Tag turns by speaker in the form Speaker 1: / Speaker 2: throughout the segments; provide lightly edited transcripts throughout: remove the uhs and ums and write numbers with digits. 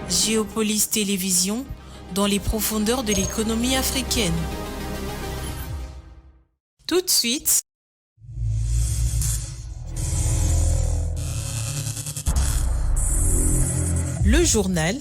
Speaker 1: Géopolis Télévision, dans les profondeurs de l'économie africaine. Tout de suite, le journal.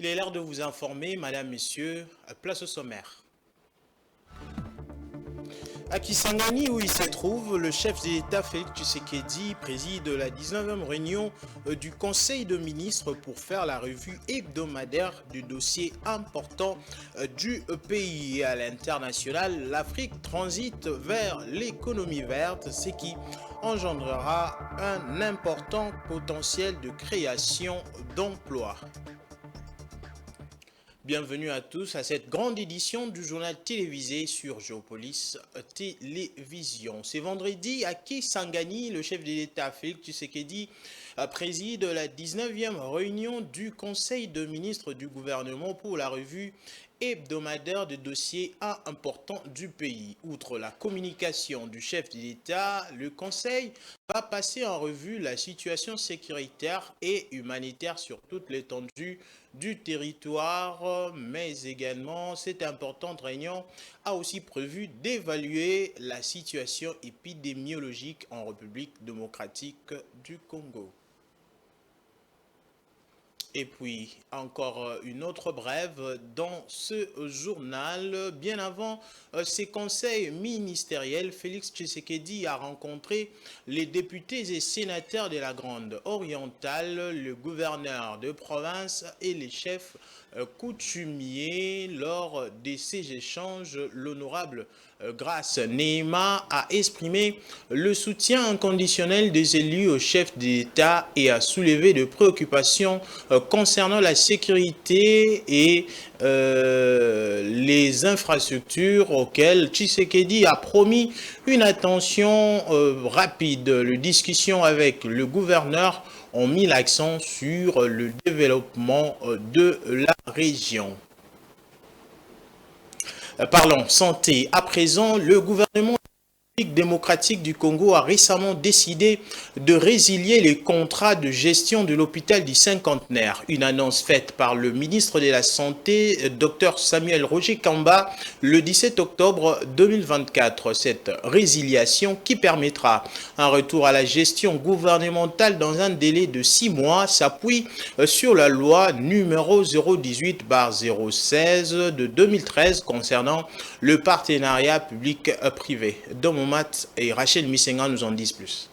Speaker 2: Il est l'heure de vous informer, Madame, Messieurs, place au sommaire. À Kisangani, où il se trouve, le chef de l'État Félix Tshisekedi préside la 19e réunion du Conseil de ministres pour faire la revue hebdomadaire du dossier important du pays. À l'international, l'Afrique transite vers l'économie verte, ce qui engendrera un important potentiel de création d'emplois. Bienvenue à tous à cette grande édition du journal télévisé sur Géopolis Télévision. C'est vendredi à Kisangani, le chef de l'État Félix Tshisekedi préside la 19e réunion du Conseil de ministres du gouvernement pour la revue hebdomadaire de dossiers importants du pays. Outre la communication du chef de l'État, le Conseil va passer en revue la situation sécuritaire et humanitaire sur toute l'étendue du territoire, mais également cette importante réunion a aussi prévu d'évaluer la situation épidémiologique en République démocratique du Congo. Et puis, encore une autre brève dans ce journal. Bien avant ces conseils ministériels, Félix Tshisekedi a rencontré les députés et sénateurs de la Grande Orientale, le gouverneur de province et les chefs coutumiers. Lors de ces échanges, l'honorable Grace Neema a exprimé le soutien inconditionnel des élus au chef d'État et a soulevé des préoccupations concernant la sécurité et les infrastructures auxquelles Tshisekedi a promis une attention rapide. Les discussions avec le gouverneur ont mis l'accent sur le développement de la région. Parlons santé. À présent, le gouvernement démocratique du Congo a récemment décidé de résilier les contrats de gestion de l'hôpital du Cinquantenaire. Une annonce faite par le ministre de la Santé, Dr Samuel Roger Kamba, le 17 octobre 2024. Cette résiliation qui permettra un retour à la gestion gouvernementale dans un délai de 6 mois s'appuie sur la loi numéro 018/016 de 2013 concernant le partenariat public-privé. Et Rachel Missenga nous en disent plus.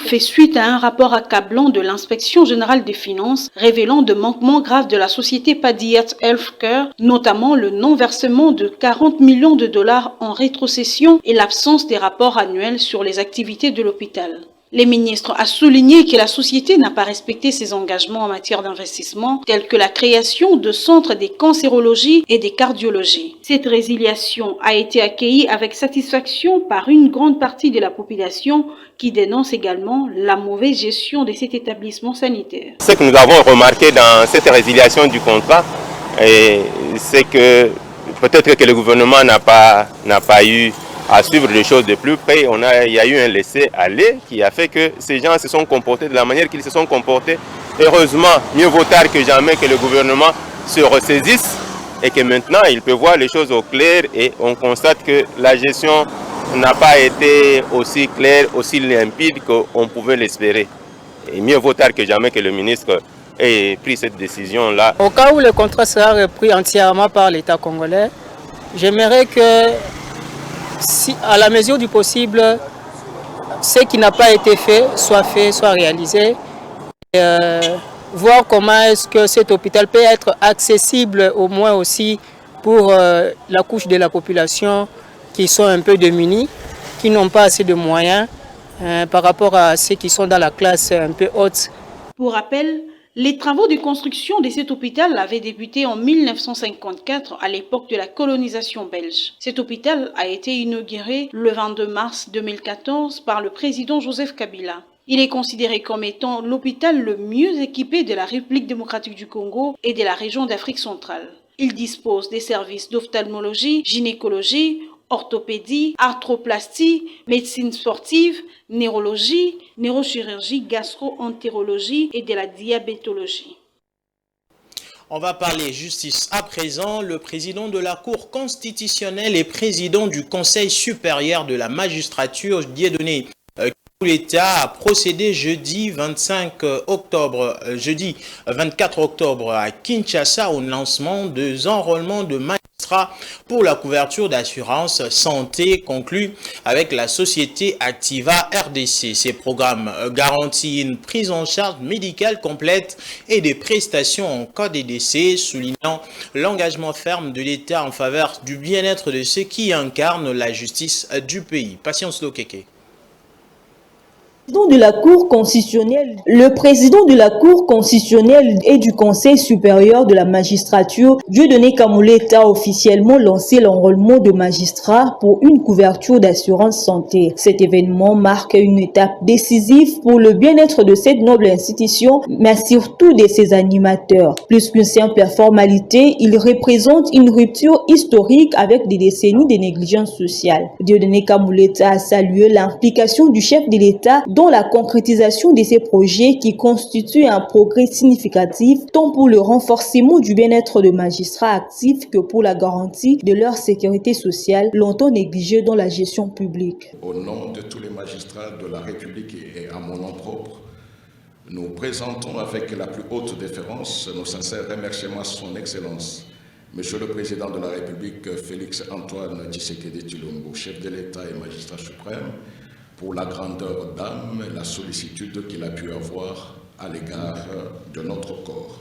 Speaker 3: Fait suite à un rapport accablant de l'inspection générale des finances révélant de manquements graves de la société Padiat Healthcare, notamment le non-versement de 40 millions de dollars en rétrocession et l'absence des rapports annuels sur les activités de l'hôpital. Les ministres ont souligné que la société n'a pas respecté ses engagements en matière d'investissement, tels que la création de centres des cancérologies et des cardiologies. Cette résiliation a été accueillie avec satisfaction par une grande partie de la population qui dénonce également la mauvaise gestion de cet établissement sanitaire.
Speaker 4: Ce que nous avons remarqué dans cette résiliation du contrat, c'est que peut-être que le gouvernement n'a pas eu à suivre les choses de plus près. Il y a eu un laisser-aller qui a fait que ces gens se sont comportés de la manière qu'ils se sont comportés. Heureusement, mieux vaut tard que jamais que le gouvernement se ressaisisse et que maintenant il peut voir les choses au clair et on constate que la gestion n'a pas été aussi claire, aussi limpide qu'on pouvait l'espérer. Et mieux vaut tard que jamais que le ministre ait pris cette décision-là.
Speaker 5: Au cas où le contrat sera repris entièrement par l'État congolais, j'aimerais que, si, à la mesure du possible, ce qui n'a pas été fait, soit réalisé. Voir comment est-ce que cet hôpital peut être accessible au moins aussi pour la couche de la population qui sont un peu démunis, qui n'ont pas assez de moyens par rapport à ceux qui sont dans la classe un peu haute.
Speaker 3: Pour rappel, Les travaux de construction de cet hôpital avaient débuté en 1954 à l'époque de la colonisation belge. Cet hôpital a été inauguré le 22 mars 2014 par le président Joseph Kabila. Il est considéré comme étant l'hôpital le mieux équipé de la République démocratique du Congo et de la région d'Afrique centrale. Il dispose des services d'ophtalmologie, gynécologie, orthopédie, arthroplastie, médecine sportive, neurologie, neurochirurgie, gastro-entérologie et de la diabétologie.
Speaker 2: On va parler justice à présent. Le président de la Cour constitutionnelle et président du Conseil supérieur de la magistrature, Dieudonné l'État a procédé jeudi 24 octobre à Kinshasa au lancement des enrôlements de magistrats pour la couverture d'assurance santé conclu avec la société Activa RDC. Ces programmes garantissent une prise en charge médicale complète et des prestations en cas de décès, soulignant l'engagement ferme de l'État en faveur du bien-être de ceux qui incarnent la justice du pays. Patience Lokeke.
Speaker 6: Le président de la Cour constitutionnelle et du Conseil supérieur de la magistrature, Dieudonné Kamuleta, a officiellement lancé l'enrôlement de magistrats pour une couverture d'assurance santé. Cet événement marque une étape décisive pour le bien-être de cette noble institution, mais surtout de ses animateurs. Plus qu'une simple formalité, il représente une rupture historique avec des décennies de négligence sociale. Dieudonné Kamuleta a salué l'implication du chef de l'État dans la concrétisation de ces projets qui constituent un progrès significatif tant pour le renforcement du bien-être de magistrats actifs que pour la garantie de leur sécurité sociale longtemps négligée dans la gestion publique.
Speaker 7: Au nom de tous les magistrats de la République et à mon nom propre, nous présentons avec la plus haute déférence nos sincères remerciements à son Excellence, Monsieur le Président de la République, Félix Antoine Tshisekedi Tshilombo, chef de l'État et magistrat suprême, pour la grandeur d'âme et la sollicitude qu'il a pu avoir à l'égard de notre corps.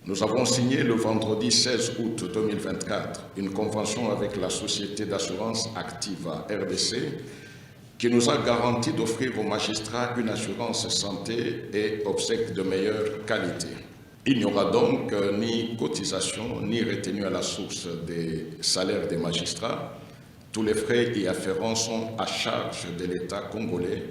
Speaker 7: Nous avons signé le vendredi 16 août 2024 une convention avec la société d'assurance Activa RDC qui nous a garanti d'offrir aux magistrats une assurance santé et obsèques de meilleure qualité. Il n'y aura donc ni cotisation ni retenue à la source des salaires des magistrats. Tous les frais y afférents sont à charge de l'État congolais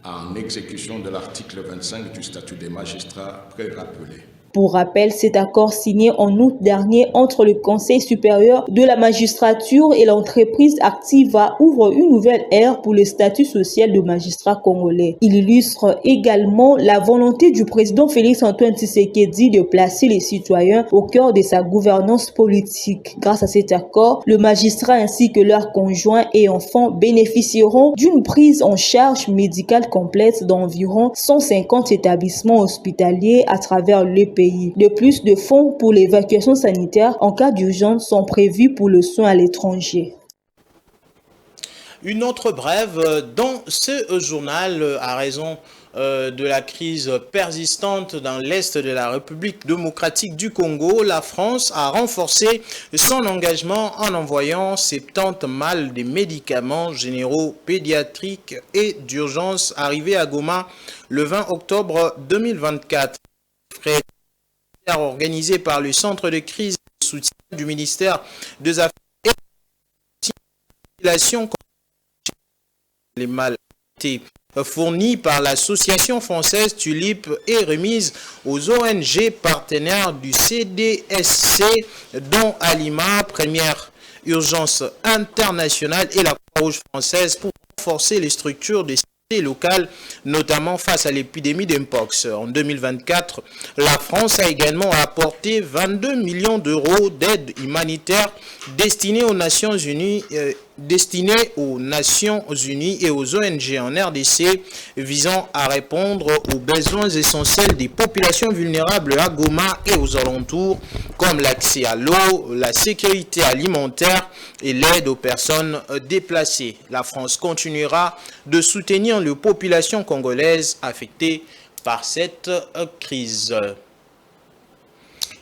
Speaker 7: en exécution de l'article 25 du statut des magistrats pré-rappelé.
Speaker 6: Pour rappel, cet accord signé en août dernier entre le Conseil supérieur de la magistrature et l'entreprise Activa ouvre une nouvelle ère pour le statut social de magistrat congolais. Il illustre également la volonté du président Félix Antoine Tshisekedi de placer les citoyens au cœur de sa gouvernance politique. Grâce à cet accord, le magistrat ainsi que leurs conjoints et enfants bénéficieront d'une prise en charge médicale complète d'environ 150 établissements hospitaliers à travers le pays. De plus, de fonds pour l'évacuation sanitaire en cas d'urgence sont prévus pour le soin à l'étranger.
Speaker 2: Une autre brève dans ce journal à raison de la crise persistante dans l'Est de la République démocratique du Congo, la France a renforcé son engagement en envoyant 70 malles de médicaments généraux pédiatriques et d'urgence arrivés à Goma le 20 octobre 2024. Organisé par le Centre de crise et de soutien du ministère des Affaires et de la population, les malles fournies par l'association française Tulipe et remises aux ONG partenaires du CDSC, dont Alima, Première Urgence Internationale et la Croix-Rouge française pour renforcer les structures des locales, notamment face à l'épidémie d'Mpox. En 2024, la France a également apporté 22 millions d'euros d'aide humanitaire destinée aux Nations Unies et aux ONG en RDC visant à répondre aux besoins essentiels des populations vulnérables à Goma et aux alentours, comme l'accès à l'eau, la sécurité alimentaire et l'aide aux personnes déplacées. La France continuera de soutenir les populations congolaises affectées par cette crise.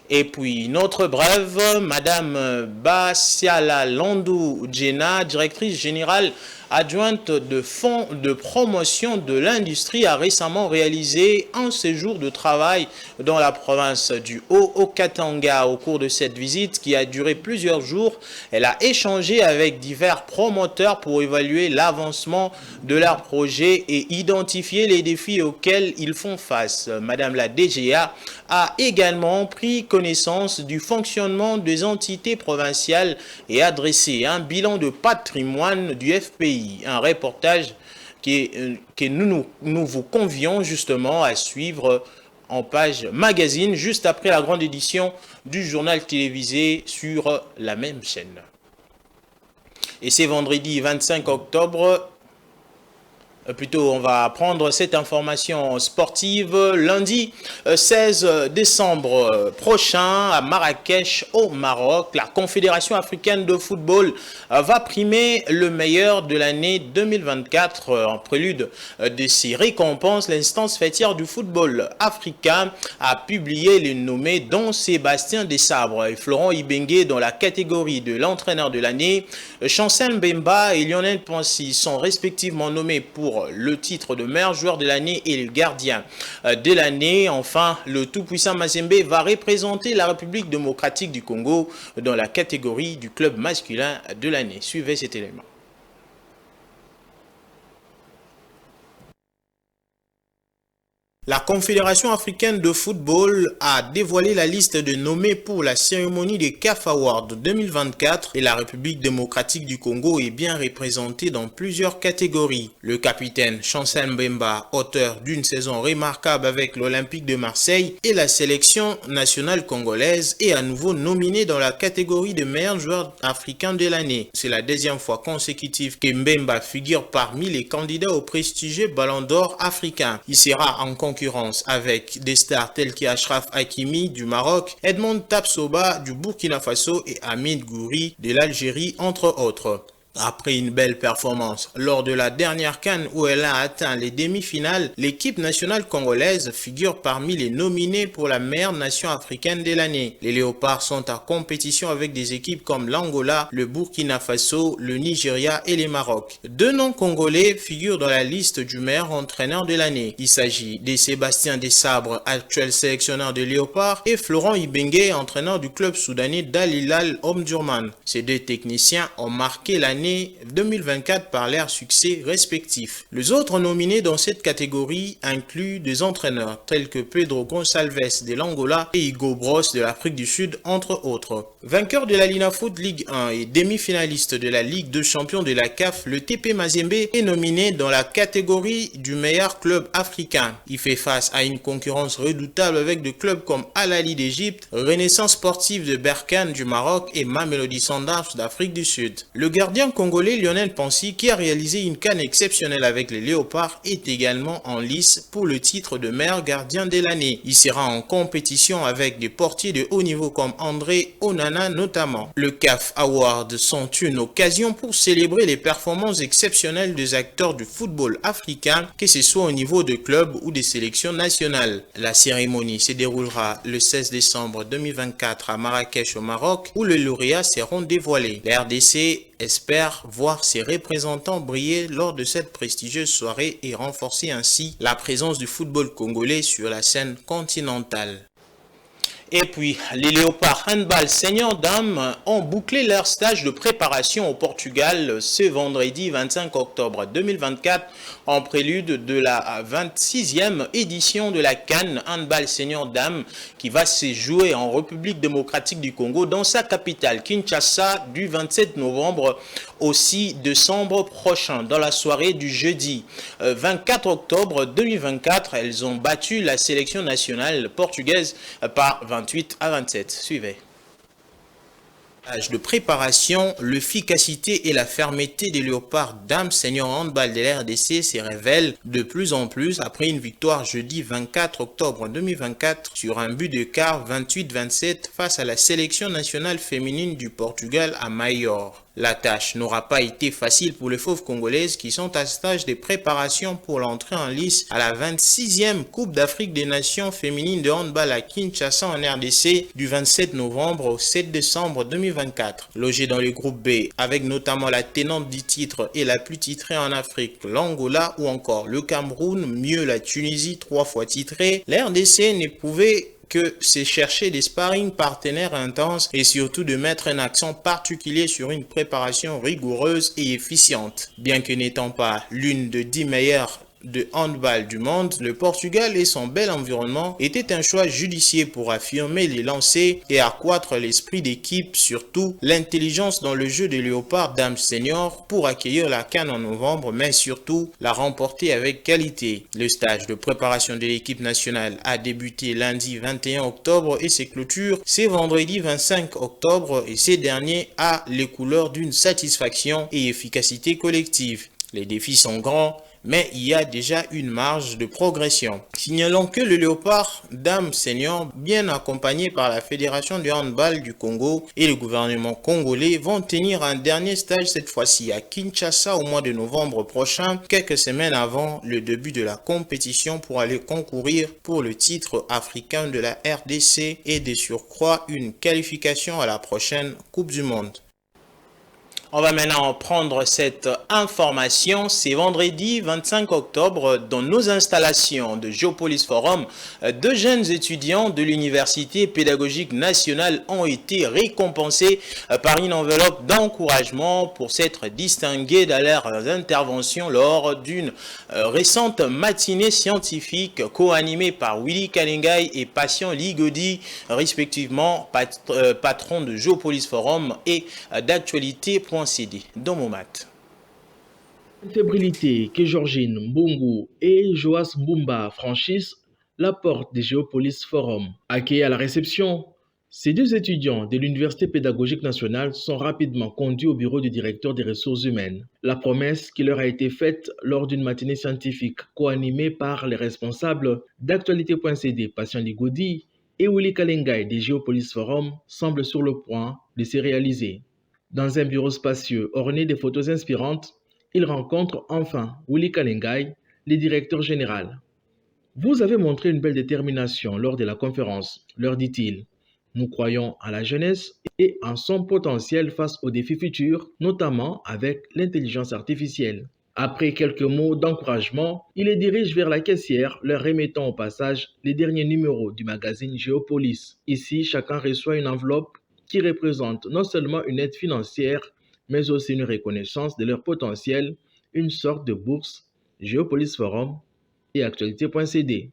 Speaker 2: Et puis, notre brève, Madame Basiala Landou Djena, directrice générale adjointe de fonds de promotion de l'industrie, a récemment réalisé un séjour de travail dans la province du Haut-Katanga. Au cours de cette visite, qui a duré plusieurs jours, elle a échangé avec divers promoteurs pour évaluer l'avancement de leurs projets et identifier les défis auxquels ils font face. Madame la DGA a également pris connaissance du fonctionnement des entités provinciales et adressé un bilan de patrimoine du FPI. Un reportage que nous vous convions justement à suivre en page magazine, juste après la grande édition du journal télévisé sur la même chaîne. Et c'est vendredi 25 octobre. Plutôt, on va prendre cette information sportive. Lundi 16 décembre prochain, à Marrakech, au Maroc, la Confédération africaine de football va primer le meilleur de l'année 2024. En prélude de ces récompenses, l'instance fêtière du football africain a publié les nommés, dont Sébastien Desabre et Florent Ibenge dans la catégorie de l'entraîneur de l'année. Chancel Mbemba et Lionel Pensy sont respectivement nommés pour le titre de meilleur joueur de l'année et le gardien de l'année. Enfin, le tout-puissant Mazembe va représenter la République démocratique du Congo dans la catégorie du club masculin de l'année. Suivez cet élément. La Confédération africaine de football a dévoilé la liste de nommés pour la cérémonie des CAF Awards 2024 et la République démocratique du Congo est bien représentée dans plusieurs catégories. Le capitaine Chancel Mbemba, auteur d'une saison remarquable avec l'Olympique de Marseille et la sélection nationale congolaise, est à nouveau nominé dans la catégorie de meilleur joueur africain de l'année. C'est la deuxième fois consécutive que Mbemba figure parmi les candidats au prestigieux Ballon d'Or africain. Il sera en concurrence avec des stars tels qu'Achraf Hakimi du Maroc, Edmond Tapsoba du Burkina Faso et Hamid Gouiri de l'Algérie, entre autres. Après une belle performance lors de la dernière CAN où elle a atteint les demi-finales, l'équipe nationale congolaise figure parmi les nominés pour la meilleure nation africaine de l'année. Les Léopards sont en compétition avec des équipes comme l'Angola, le Burkina Faso, le Nigeria et le Maroc. Deux noms congolais figurent dans la liste du meilleur entraîneur de l'année. Il s'agit de Sébastien Desabre, actuel sélectionneur des Léopards, et Florent Ibenge, entraîneur du club soudanais d'Al Hilal Omdurman. Ces deux techniciens ont marqué l'année 2024 par leurs succès respectifs. Les autres nominés dans cette catégorie incluent des entraîneurs tels que Pedro Gonçalves de l'Angola et Hugo Bross de l'Afrique du Sud, entre autres. Vainqueur de la Linafoot Ligue 1 et demi-finaliste de la Ligue de champions de la CAF, le TP Mazembe est nominé dans la catégorie du meilleur club africain. Il fait face à une concurrence redoutable avec des clubs comme Al Ahly d'Égypte, Renaissance sportive de Berkane du Maroc et Mamelodi Sundowns d'Afrique du Sud. Le gardien congolais Lionel Pensy, qui a réalisé une CAN exceptionnelle avec les Léopards, est également en lice pour le titre de meilleur gardien de l'année. Il sera en compétition avec des portiers de haut niveau comme André Onana notamment. Le CAF Awards sont une occasion pour célébrer les performances exceptionnelles des acteurs du football africain, que ce soit au niveau de clubs ou des sélections nationales. La cérémonie se déroulera le 16 décembre 2024 à Marrakech au Maroc, où les lauréats seront dévoilés. La RDC espère voir ses représentants briller lors de cette prestigieuse soirée et renforcer ainsi la présence du football congolais sur la scène continentale. Et puis, les Léopards handball senior dames ont bouclé leur stage de préparation au Portugal ce vendredi 25 octobre 2024 en prélude de la 26e édition de la CAN handball senior dames qui va se jouer en République démocratique du Congo dans sa capitale Kinshasa du 27 novembre au 6 décembre prochain. Dans la soirée du jeudi 24 octobre 2024, elles ont battu la sélection nationale portugaise par 28 à 27. Suivez. De préparation, l'efficacité et la fermeté des Léopards dames senior handball de la RDC se révèlent de plus en plus après une victoire jeudi 24 octobre 2024 sur un but de quart 28-27 face à la sélection nationale féminine du Portugal à Maior. La tâche n'aura pas été facile pour les fauves congolaises qui sont à stage de préparation pour l'entrée en lice à la 26e Coupe d'Afrique des Nations féminines de handball à Kinshasa en RDC du 27 novembre au 7 décembre 2024. Logé dans le groupe B avec notamment la tenante du titre et la plus titrée en Afrique, l'Angola ou encore le Cameroun, mieux la Tunisie 3 fois titrée, la RDC ne pouvait que c'est chercher des sparring partenaires intenses et surtout de mettre un accent particulier sur une préparation rigoureuse et efficiente. Bien que n'étant pas l'une des 10 meilleures de handball du monde, le Portugal et son bel environnement étaient un choix judicieux pour affirmer les lancers et accroître l'esprit d'équipe, surtout l'intelligence dans le jeu des Léopards Dames Senior pour accueillir la CAN en novembre, mais surtout la remporter avec qualité. Le stage de préparation de l'équipe nationale a débuté lundi 21 octobre et ses clôtures c'est vendredi 25 octobre et ces derniers a les couleurs d'une satisfaction et efficacité collective. Les défis sont grands, mais il y a déjà une marge de progression. Signalons que le Léopard Dames Senior, bien accompagné par la Fédération du handball du Congo et le gouvernement congolais, vont tenir un dernier stage cette fois-ci à Kinshasa au mois de novembre prochain, quelques semaines avant le début de la compétition pour aller concourir pour le titre africain de la RDC et de surcroît une qualification à la prochaine Coupe du Monde. On va maintenant prendre cette information. C'est vendredi 25 octobre dans nos installations de Geopolis Forum. 2 jeunes étudiants de l'Université pédagogique nationale ont été récompensés par une enveloppe d'encouragement pour s'être distingués dans leurs interventions lors d'une récente matinée scientifique co-animée par Willy Kalingai et Patient Ligodi, respectivement patron de Geopolis Forum et d'actualité.cd. Dans mon mat.
Speaker 8: Fébrilité que Georgine Mbungu et Joas Mbumba franchissent la porte des Geopolis Forum. Accueillis à la réception, ces 2 étudiants de l'Université pédagogique nationale sont rapidement conduits au bureau du directeur des ressources humaines. La promesse qui leur a été faite lors d'une matinée scientifique co-animée par les responsables d'actualité.cd, Patient Ligodi et Willy Kalingai des Geopolis Forum semble sur le point de se réaliser. Dans un bureau spacieux orné de photos inspirantes, ils rencontrent enfin Willy Kalingai, le directeur général. Vous avez montré une belle détermination lors de la conférence, leur dit-il. Nous croyons à la jeunesse et en son potentiel face aux défis futurs, notamment avec l'intelligence artificielle. Après quelques mots d'encouragement, il les dirige vers la caissière, leur remettant au passage les derniers numéros du magazine Geopolis. Ici, chacun reçoit une enveloppe qui représente non seulement une aide financière, mais aussi une reconnaissance de leur potentiel, une sorte de bourse, Geopolis Forum et actualité.cd.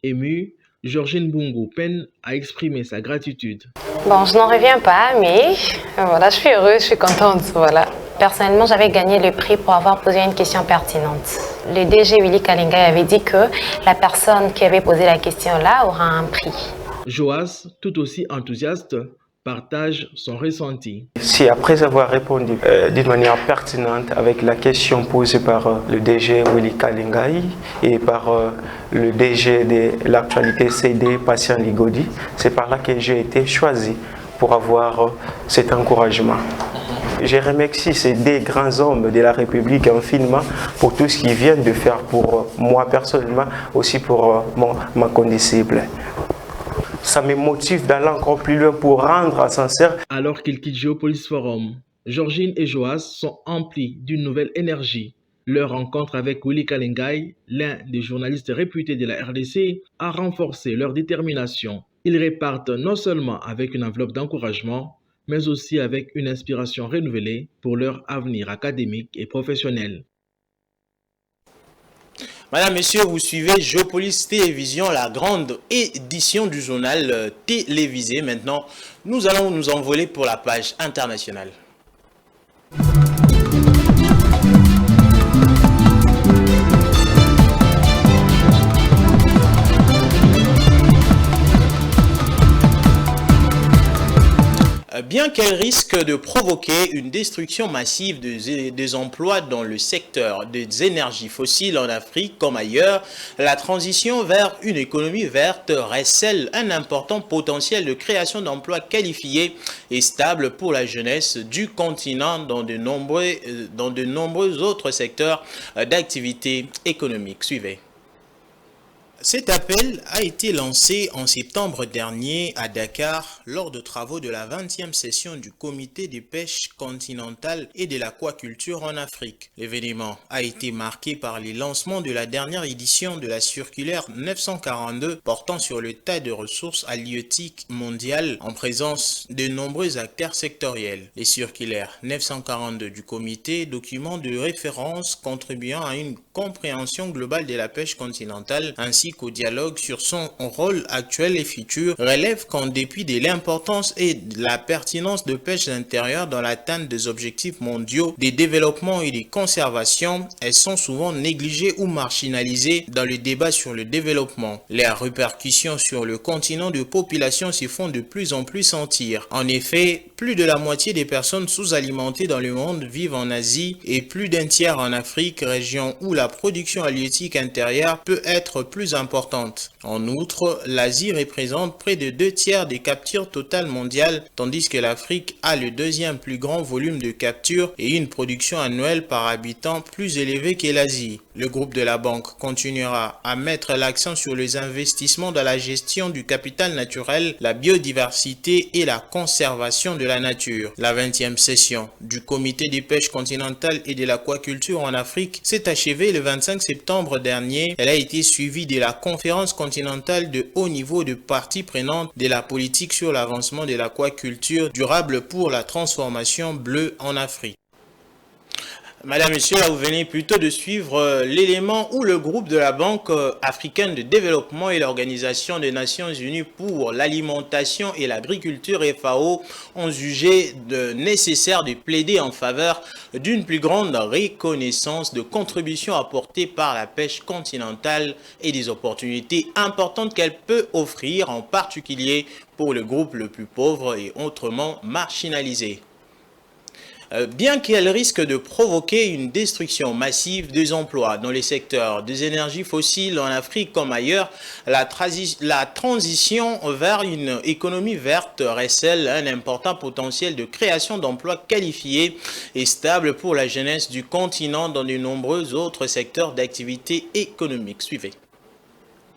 Speaker 8: Ému, Georgine Mbungu peine à exprimer sa gratitude.
Speaker 9: Bon, je n'en reviens pas, mais voilà, je suis heureuse, je suis contente, voilà. Personnellement, j'avais gagné le prix pour avoir posé une question pertinente. Le DG Willy Kalingai avait dit que la personne qui avait posé la question là aura un prix.
Speaker 8: Joas, tout aussi enthousiaste, partage son ressenti.
Speaker 10: Si après avoir répondu d'une manière pertinente avec la question posée par le DG Willy Kalingai et par le DG de l'actualité CD, Patient Ligodi, c'est par là que j'ai été choisi pour avoir cet encouragement. Je remercie ces 2 grands hommes de la République infiniment pour tout ce qu'ils viennent de faire pour moi personnellement, aussi pour ma condisciple. Ça me motive d'aller encore plus loin pour rendre à sincère.
Speaker 8: Alors qu'ils quittent Geopolis Forum, Georgine et Joas sont emplis d'une nouvelle énergie. Leur rencontre avec Willy Kalingai, l'un des journalistes réputés de la RDC, a renforcé leur détermination. Ils repartent non seulement avec une enveloppe d'encouragement, mais aussi avec une inspiration renouvelée pour leur avenir académique et professionnel.
Speaker 2: Madame, Messieurs, vous suivez Geopolis Télévision, la grande édition du journal télévisé. Maintenant, nous allons nous envoler pour la page internationale. Bien qu'elle risque de provoquer une destruction massive des emplois dans le secteur des énergies fossiles en Afrique comme ailleurs, la transition vers une économie verte recèle un important potentiel de création d'emplois qualifiés et stables pour la jeunesse du continent dans de nombreux autres secteurs d'activité économique. Suivez. Cet appel a été lancé en septembre dernier à Dakar lors de travaux de la 20e session du Comité des pêches continentales et de l'aquaculture en Afrique. L'événement a été marqué par les lancements de la dernière édition de la circulaire 942 portant sur l'état de ressources halieutiques mondiales en présence de nombreux acteurs sectoriels. Les circulaires 942 du Comité, document de référence contribuant à une compréhension globale de la pêche continentale ainsi qu'au dialogue sur son rôle actuel et futur, relève qu'en dépit de l'importance et de la pertinence de pêche intérieure dans l'atteinte des objectifs mondiaux des développements et des conservations, elles sont souvent négligées ou marginalisées dans le débat sur le développement. Les répercussions sur le continent de population s'y font de plus en plus sentir. En effet, plus de la moitié des personnes sous-alimentées dans le monde vivent en Asie et plus d'un tiers en Afrique, région où la production halieutique intérieure peut être plus importante. En outre, l'Asie représente près de 2/3 des captures totales mondiales, tandis que l'Afrique a le deuxième plus grand volume de captures et une production annuelle par habitant plus élevée que l'Asie. Le groupe de la banque continuera à mettre l'accent sur les investissements dans la gestion du capital naturel, la biodiversité et la conservation de la nature. La 20e session du Comité des pêches continentales et de l'aquaculture en Afrique s'est achevée le 25 septembre dernier. Elle a été suivie de la conférence continentale de haut niveau de parties prenantes de la politique sur l'avancement de l'aquaculture durable pour la transformation bleue en Afrique. Madame, Monsieur, là vous venez plutôt de suivre l'élément où le groupe de la Banque africaine de développement et l'Organisation des Nations Unies pour l'alimentation et l'agriculture FAO ont jugé nécessaire de plaider en faveur d'une plus grande reconnaissance de contributions apportées par la pêche continentale et des opportunités importantes qu'elle peut offrir, en particulier pour le groupe le plus pauvre et autrement marginalisé. Bien qu'elle risque de provoquer une destruction massive des emplois dans les secteurs des énergies fossiles en Afrique comme ailleurs, la transition vers une économie verte recèle un important potentiel de création d'emplois qualifiés et stables pour la jeunesse du continent dans de nombreux autres secteurs d'activité économique. Suivez.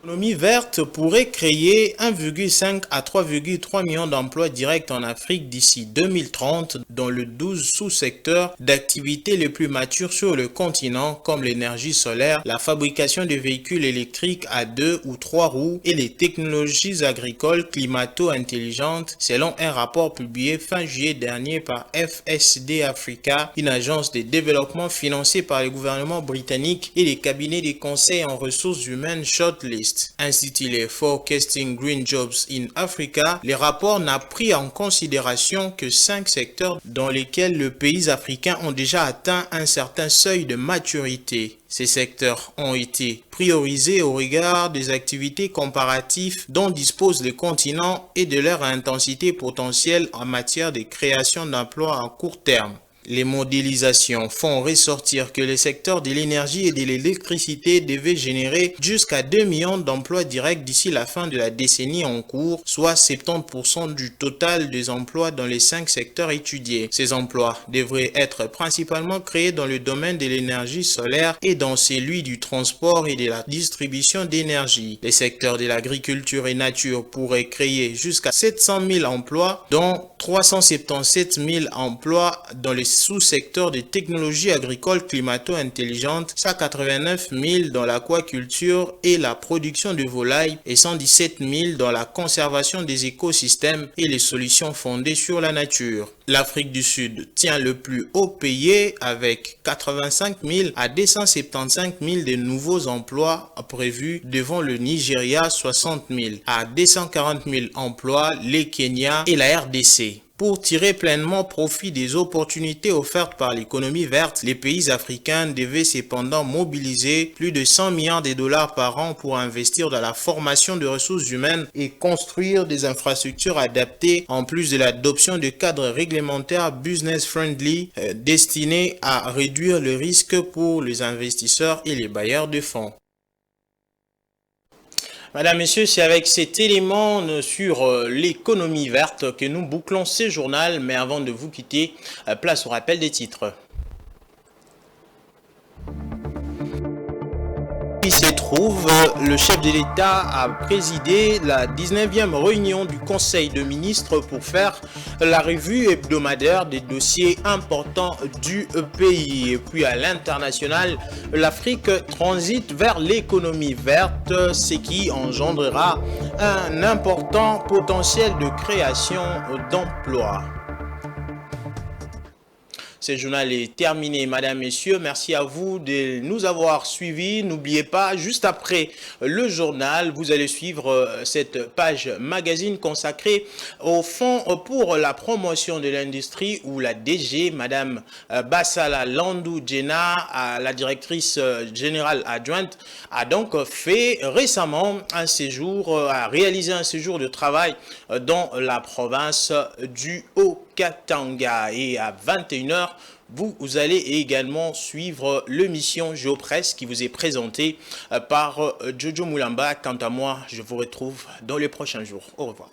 Speaker 2: L'économie verte pourrait créer 1,5 à 3,3 millions d'emplois directs en Afrique d'ici 2030 dans les 12 sous-secteurs d'activité les plus matures sur le continent comme l'énergie solaire, la fabrication de véhicules électriques à 2 ou 3 roues et les technologies agricoles climato-intelligentes selon un rapport publié fin juillet dernier par FSD Africa, une agence de développement financée par le gouvernement britannique et les cabinets de conseil en ressources humaines Shortlist. Intitulé Forecasting Green Jobs in Africa, le rapport n'a pris en considération que 5 secteurs dans lesquels les pays africains ont déjà atteint un certain seuil de maturité. Ces secteurs ont été priorisés au regard des activités comparatives dont dispose le continent et de leur intensité potentielle en matière de création d'emplois à court terme. Les modélisations font ressortir que le secteur de l'énergie et de l'électricité devait générer jusqu'à 2 millions d'emplois directs d'ici la fin de la décennie en cours, soit 70% du total des emplois dans les 5 secteurs étudiés. Ces emplois devraient être principalement créés dans le domaine de l'énergie solaire et dans celui du transport et de la distribution d'énergie. Les secteurs de l'agriculture et nature pourraient créer jusqu'à 700 000 emplois, dont 377 000 emplois dans les sous-secteurs des technologies agricoles climato-intelligentes, 189 000 dans l'aquaculture et la production de volailles et 117 000 dans la conservation des écosystèmes et les solutions fondées sur la nature. L'Afrique du Sud tient le plus haut payé avec 85 000 à 275 000 de nouveaux emplois prévus devant le Nigeria 60 000 à 240 000 emplois, le Kenya et la RDC. Pour tirer pleinement profit des opportunités offertes par l'économie verte, les pays africains devaient cependant mobiliser plus de 100 milliards de dollars par an pour investir dans la formation de ressources humaines et construire des infrastructures adaptées, en plus de l'adoption de cadres réglementaires business-friendly destinés à réduire le risque pour les investisseurs et les bailleurs de fonds. Madame, Messieurs, c'est avec cet élément sur l'économie verte que nous bouclons ce journal. Mais avant de vous quitter, place au rappel des titres. Il se trouve, le chef de l'État a présidé la 19e réunion du Conseil de ministres pour faire la revue hebdomadaire des dossiers importants du pays. Et puis à l'international, l'Afrique transite vers l'économie verte, ce qui engendrera un important potentiel de création d'emplois. Ce journal est terminé, Madame, Messieurs. Merci à vous de nous avoir suivis. N'oubliez pas, juste après le journal, vous allez suivre cette page magazine consacrée au Fonds pour la promotion de l'industrie où la DG, Madame Bassala Landou Djena, la directrice générale adjointe, a donc fait récemment un séjour, a réalisé un séjour de travail dans la province du Haut-Katanga. Et à 21h, vous allez également suivre l'émission Géopresse qui vous est présentée par Jojo Moulamba. Quant à moi, je vous retrouve dans les prochains jours. Au revoir.